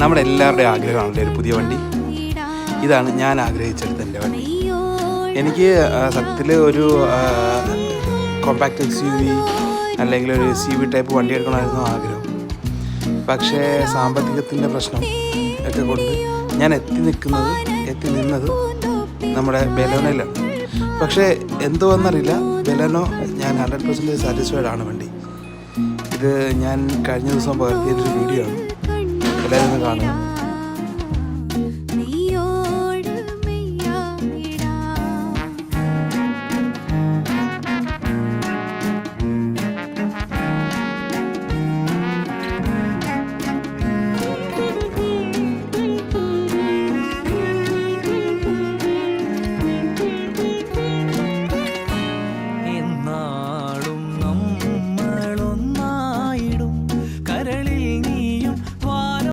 നമ്മുടെ എല്ലാവരുടെയും ആഗ്രഹമാണല്ലേ ഒരു പുതിയ വണ്ടി. ഇതാണ് ഞാൻ ആഗ്രഹിച്ചെടുത്ത എൻ്റെ വണ്ടി. എനിക്ക് സത്യത്തിൽ ഒരു കോമ്പാക്ട് SUV അല്ലെങ്കിൽ ഒരു SUV ടൈപ്പ് വണ്ടി എടുക്കണമായിരുന്നു ആഗ്രഹം. പക്ഷേ സാമ്പത്തികത്തിൻ്റെ പ്രശ്നം ഒക്കെ കൊണ്ട് ഞാൻ എത്തി നിന്നത് നമ്മുടെ ബെലോനയിലാണ്. പക്ഷേ എന്തുവെന്നറിയില്ല, ബെലോനോ ഞാൻ 100% സാറ്റിസ്ഫൈഡ് ആണ് വണ്ടി. ഇത് ഞാൻ കഴിഞ്ഞ ദിവസം പകർത്തിയൊരു വീഡിയോ ആണ്, എല്ലാവരും ഒന്ന് കാണുക.